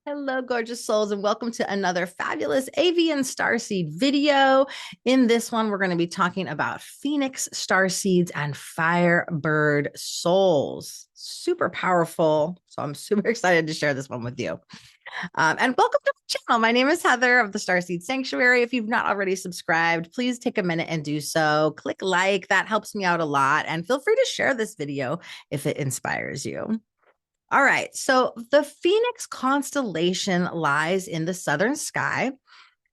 Hello, gorgeous souls, and welcome to another fabulous Avian Starseed video. In this one, we're going to be talking about Phoenix Starseeds and Firebird souls. Super powerful. So I'm super excited to share this one with you. And welcome to my channel. My name is Heather of the Starseed Sanctuary. If you've not already subscribed, please take a minute and do so. Click like, that helps me out a lot. And feel free to share this video if it inspires you. All right. So the Phoenix constellation lies in the southern sky,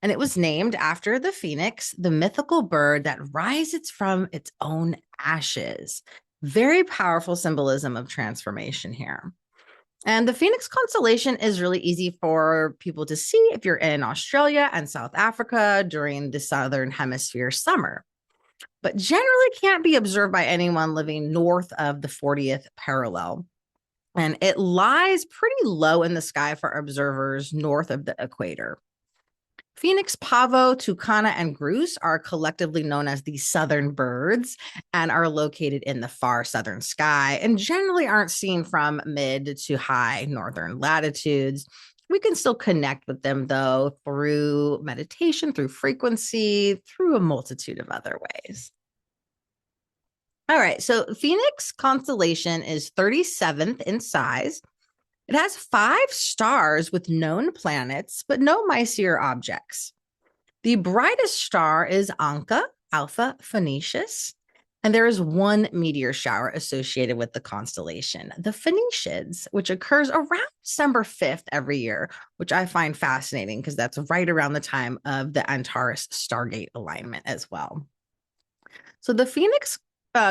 and it was named after the phoenix, the mythical bird that rises from its own ashes. Very powerful symbolism of transformation here. And the Phoenix constellation is really easy for people to see if you're in Australia and South Africa during the southern hemisphere summer, but generally can't be observed by anyone living north of the 40th parallel. And it lies pretty low in the sky for observers north of the equator. Phoenix, Pavo, Tucana, and Grouse are collectively known as the southern birds and are located in the far southern sky and generally aren't seen from mid to high northern latitudes. We can still connect with them, though, through meditation, through frequency, through a multitude of other ways. All right, so Phoenix constellation is 37th in size. It has 5 stars with known planets, but no Mycier objects. The brightest star is Anka, Alpha Phoenicius, and there is one meteor shower associated with the constellation, the Phoeniciids, which occurs around December 5th every year, which I find fascinating because that's right around the time of the Antares Stargate alignment as well. So the Phoenix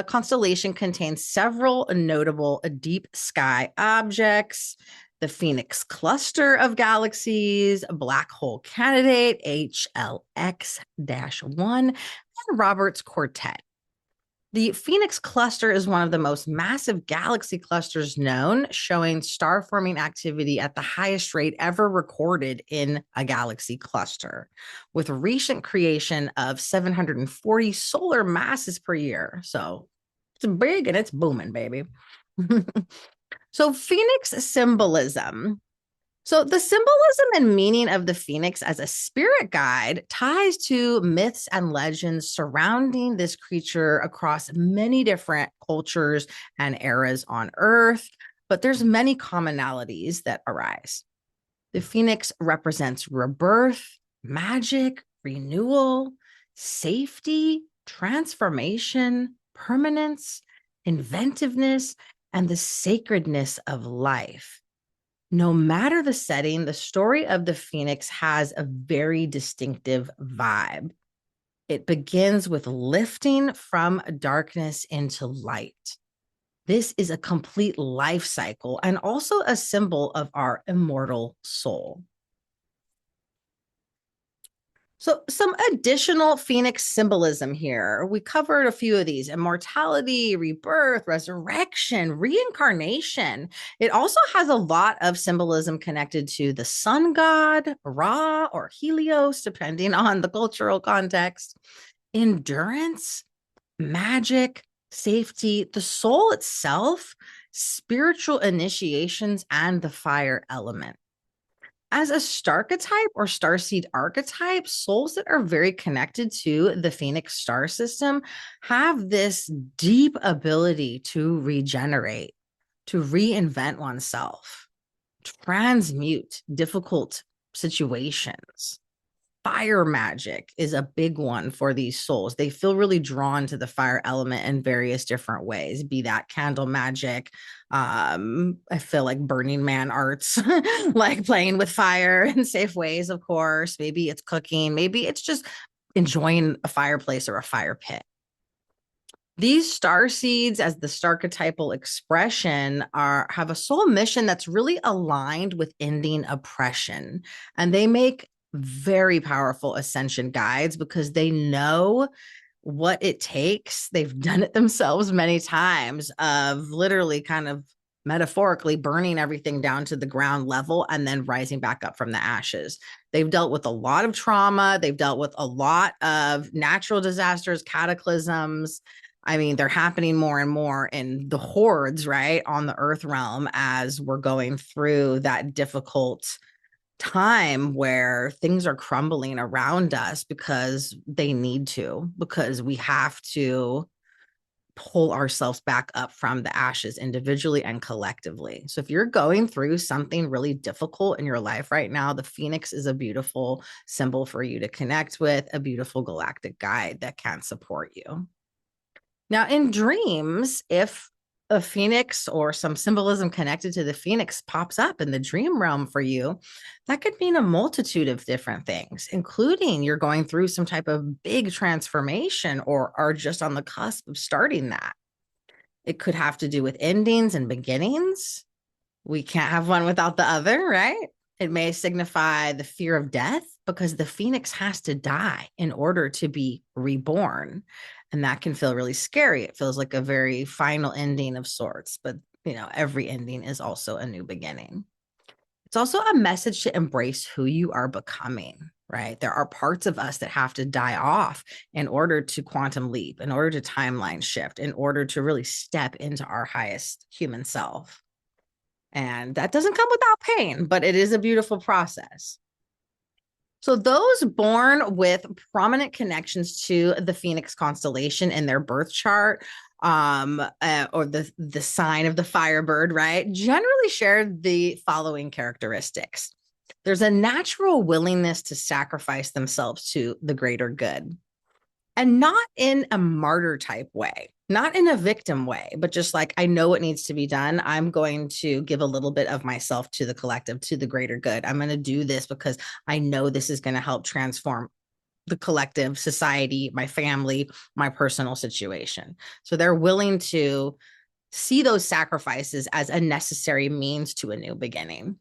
constellation contains several notable deep sky objects: the Phoenix cluster of galaxies, black hole candidate HLX-1, and Robert's quartet. The Phoenix cluster is one of the most massive galaxy clusters known, showing star forming activity at the highest rate ever recorded in a galaxy cluster, with recent creation of 740 solar masses per year. So it's big and it's booming, baby. So, Phoenix symbolism. So, the symbolism and meaning of the phoenix as a spirit guide ties to myths and legends surrounding this creature across many different cultures and eras on Earth, but there's many commonalities that arise. The phoenix represents rebirth, magic, renewal, safety, transformation, permanence, inventiveness, and the sacredness of life. No matter the setting, the story of the Phoenix has a very distinctive vibe. It begins with lifting from darkness into light. This is a complete life cycle and also a symbol of our immortal soul. So, some additional Phoenix symbolism here. We covered a few of these: immortality, rebirth, resurrection, reincarnation. It also has a lot of symbolism connected to the sun god, Ra, or Helios, depending on the cultural context, endurance, magic, safety, the soul itself, spiritual initiations, and the fire element. As a Starchetype or Starseed archetype, souls that are very connected to the Phoenix star system have this deep ability to regenerate, to reinvent oneself, transmute difficult situations. Fire magic is a big one for these souls. They feel really drawn to the fire element in various different ways, be that candle magic. I feel like Burning Man arts, like playing with fire in safe ways, of course. Maybe it's cooking, maybe it's just enjoying a fireplace or a fire pit. These star seeds, as the starchetypal expression, have a soul mission that's really aligned with ending oppression, and they make very powerful ascension guides because they know what it takes. They've done it themselves many times, of literally kind of metaphorically burning everything down to the ground level and then rising back up from the ashes. They've dealt with a lot of trauma. They've dealt with a lot of natural disasters, cataclysms. I mean, they're happening more and more in the hordes, right, on the earth realm as we're going through that difficult time where things are crumbling around us because they need to, because we have to pull ourselves back up from the ashes individually and collectively. So if you're going through something really difficult in your life right now, the Phoenix is a beautiful symbol for you to connect with, a beautiful galactic guide that can support you. Now, in dreams, if a phoenix or some symbolism connected to the phoenix pops up in the dream realm for you, that could mean a multitude of different things, including you're going through some type of big transformation or are just on the cusp of starting that. It could have to do with endings and beginnings. We can't have one without the other, right? It may signify the fear of death because the phoenix has to die in order to be reborn. And that can feel really scary. It feels like a very final ending of sorts, but every ending is also a new beginning. It's also a message to embrace who you are becoming, right? There are parts of us that have to die off in order to quantum leap, in order to timeline shift, in order to really step into our highest human self. And that doesn't come without pain, but it is a beautiful process. So those born with prominent connections to the Phoenix constellation in their birth chart, or the sign of the Firebird, right, generally share the following characteristics. There's a natural willingness to sacrifice themselves to the greater good, and not in a martyr type way, not in a victim way, but just like, I know what needs to be done. I'm going to give a little bit of myself to the collective, to the greater good. I'm going to do this because I know this is going to help transform the collective, society, my family, my personal situation. So they're willing to see those sacrifices as a necessary means to a new beginning.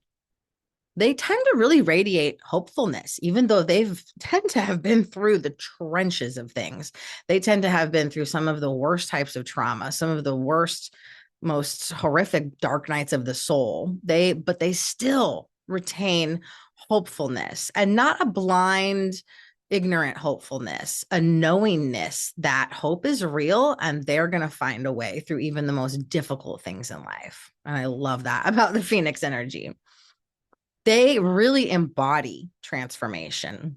They tend to really radiate hopefulness, even though they've tend to have been through the trenches of things. They tend to have been through some of the worst types of trauma, some of the worst, most horrific dark nights of the soul. But they still retain hopefulness, and not a blind, ignorant hopefulness, a knowingness that hope is real and they're going to find a way through even the most difficult things in life. And I love that about the Phoenix energy. They really embody transformation.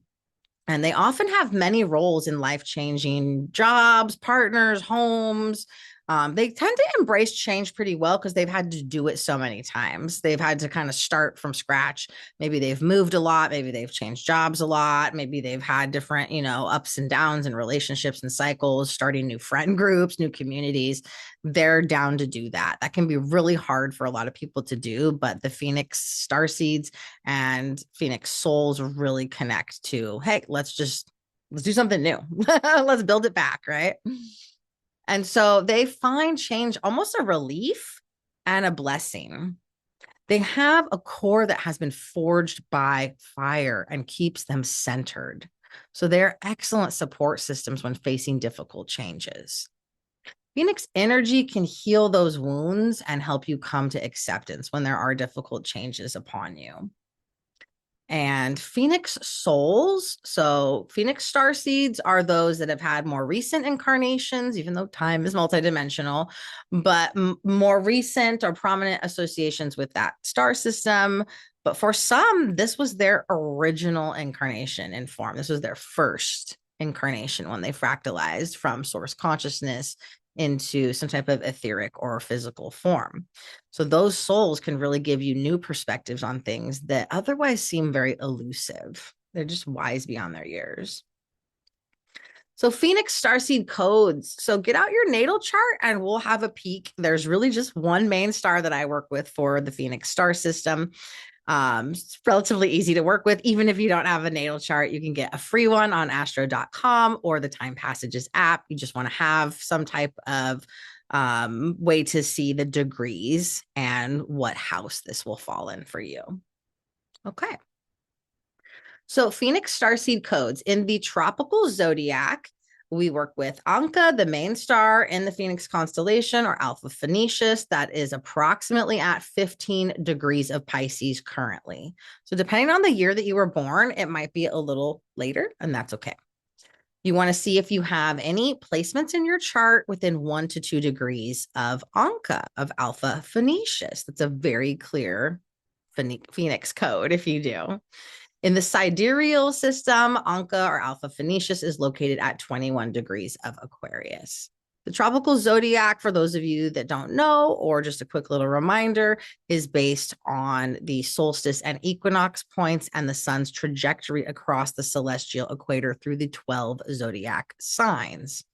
And they often have many roles in life-changing jobs, partners, homes. They tend to embrace change pretty well because they've had to do it so many times. They've had to kind of start from scratch. Maybe they've moved a lot. Maybe they've changed jobs a lot. Maybe they've had different, ups and downs and relationships and cycles, starting new friend groups, new communities. They're down to do that. That can be really hard for a lot of people to do, but the Phoenix Starseeds and Phoenix souls really connect to, hey, let's do something new. Let's build it back, right? And so they find change almost a relief and a blessing. They have a core that has been forged by fire and keeps them centered. So they're excellent support systems when facing difficult changes. Phoenix energy can heal those wounds and help you come to acceptance when there are difficult changes upon you. And Phoenix souls. So Phoenix starseeds are those that have had more recent incarnations, even though time is multidimensional, but more recent or prominent associations with that star system. But for some, this was their original incarnation in form. This was their first incarnation when they fractalized from source consciousness into some type of etheric or physical form. So those souls can really give you new perspectives on things that otherwise seem very elusive. They're just wise beyond their years. So Phoenix Starseed Codes. So get out your natal chart and we'll have a peek. There's really just one main star that I work with for the Phoenix star system. It's relatively easy to work with. Even if you don't have a natal chart, you can get a free one on astro.com or the Time Passages app. You just want to have some type of way to see the degrees and what house this will fall in for you. Okay. So Phoenix Starseed Codes in the tropical zodiac, we work with Anka, the main star in the Phoenix constellation, or Alpha Phoenicius. That is approximately at 15 degrees of Pisces currently. So depending on the year that you were born, it might be a little later, and that's okay. You want to see if you have any placements in your chart within 1 to 2 degrees of Anka, of Alpha Phoenicius. That's a very clear Phoenix code if you do. In the sidereal system, Anka or Alpha Phoenicius is located at 21 degrees of Aquarius. The tropical zodiac, for those of you that don't know, or just a quick little reminder, is based on the solstice and equinox points and the sun's trajectory across the celestial equator through the 12 zodiac signs.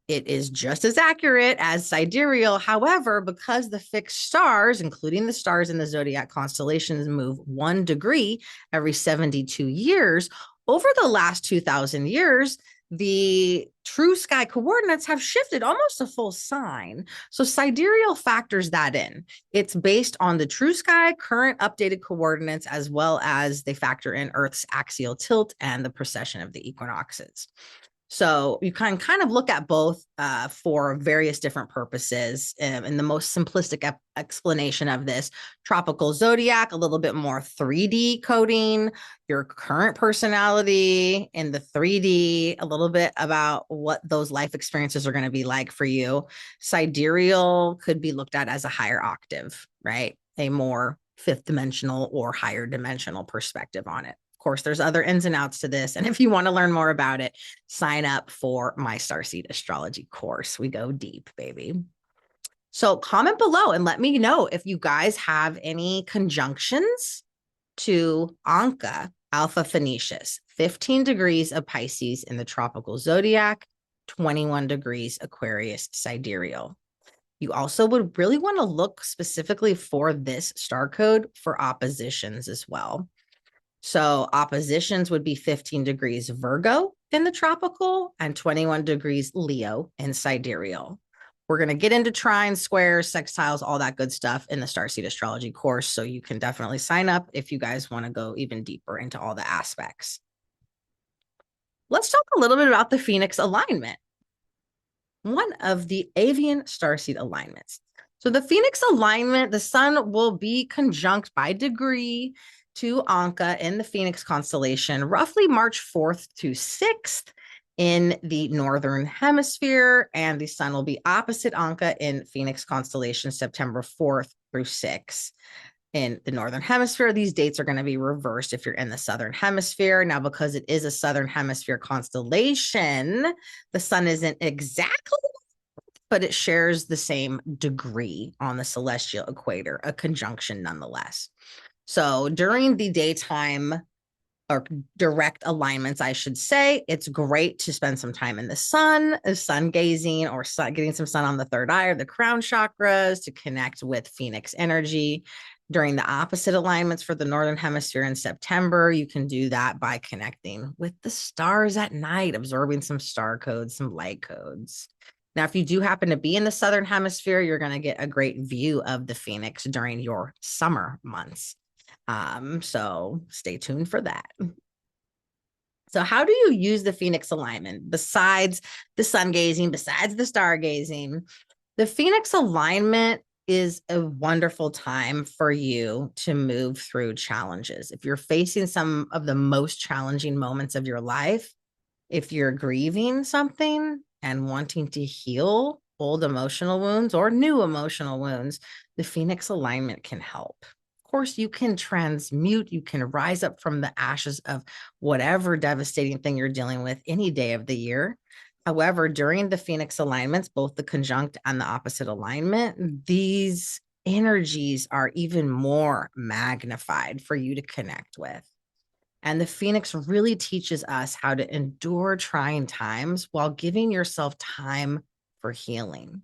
It is just as accurate as sidereal. However, because the fixed stars, including the stars in the zodiac constellations, move 1 degree every 72 years, over the last 2,000 years, the true sky coordinates have shifted almost a full sign. So sidereal factors that in. It's based on the true sky current updated coordinates, as well as they factor in Earth's axial tilt and the precession of the equinoxes. So you can kind of look at both for various different purposes. And the most simplistic explanation of this, tropical zodiac, a little bit more 3D coding, your current personality in the 3D, a little bit about what those life experiences are going to be like for you. Sidereal could be looked at as a higher octave, right? A more fifth dimensional or higher dimensional perspective on it. Of course, there's other ins and outs to this. And if you want to learn more about it, sign up for my Starseed astrology course. We go deep, baby. So comment below and let me know if you guys have any conjunctions to Anka, Alpha Phoenicius, 15 degrees of Pisces in the tropical zodiac, 21 degrees Aquarius sidereal. You also would really want to look specifically for this star code for oppositions as well. So oppositions would be 15 degrees Virgo in the tropical and 21 degrees Leo in sidereal. We're going to get into trines, squares, sextiles, all that good stuff in the Starseed astrology course. So you can definitely sign up if you guys want to go even deeper into all the aspects. Let's talk a little bit about the Phoenix alignment, one of the Avian Starseed alignments. So the Phoenix alignment, the sun will be conjunct by degree to Anka in the Phoenix constellation, roughly March 4th to 6th in the northern hemisphere, and the sun will be opposite Anka in Phoenix constellation September 4th through 6th. In the northern hemisphere, these dates are going to be reversed if you're in the southern hemisphere. Now, because it is a southern hemisphere constellation, the sun isn't exactly, but it shares the same degree on the celestial equator, a conjunction nonetheless. So during the daytime or direct alignments, I should say, it's great to spend some time in the sun gazing, or getting some sun on the third eye or the crown chakras to connect with Phoenix energy. During the opposite alignments for the northern hemisphere in September, you can do that by connecting with the stars at night, absorbing some star codes, some light codes. Now, if you do happen to be in the southern hemisphere, you're going to get a great view of the Phoenix during your summer months. So stay tuned for that. So how do you use the Phoenix alignment besides the sun gazing, besides the stargazing? The Phoenix alignment is a wonderful time for you to move through challenges. If you're facing some of the most challenging moments of your life, if you're grieving something and wanting to heal old emotional wounds or new emotional wounds, the Phoenix alignment can help. Of course, you can transmute, you can rise up from the ashes of whatever devastating thing you're dealing with any day of the year. However, during the Phoenix alignments, both the conjunct and the opposite alignment, these energies are even more magnified for you to connect with. And the Phoenix really teaches us how to endure trying times while giving yourself time for healing.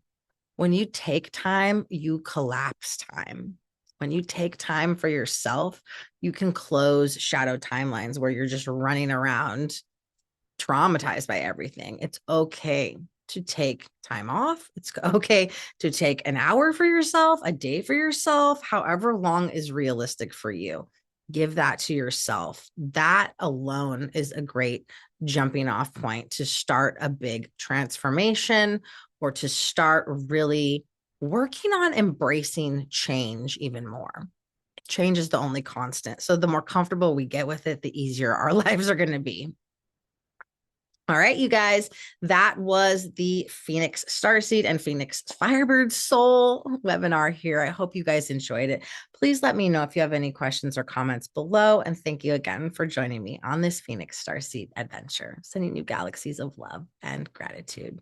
When you take time, you collapse time. When you take time for yourself, you can close shadow timelines where you're just running around traumatized by everything. It's okay to take time off. It's okay to take an hour for yourself, a day for yourself, however long is realistic for you. Give that to yourself. That alone is a great jumping off point to start a big transformation, or to start really working on embracing change even more. Change is the only constant. So the more comfortable we get with it, the easier our lives are going to be. All right, you guys, that was the Phoenix Starseed and Phoenix Firebird Soul webinar here. I hope you guys enjoyed it. Please let me know if you have any questions or comments below. And thank you again for joining me on this Phoenix Starseed adventure, sending you galaxies of love and gratitude.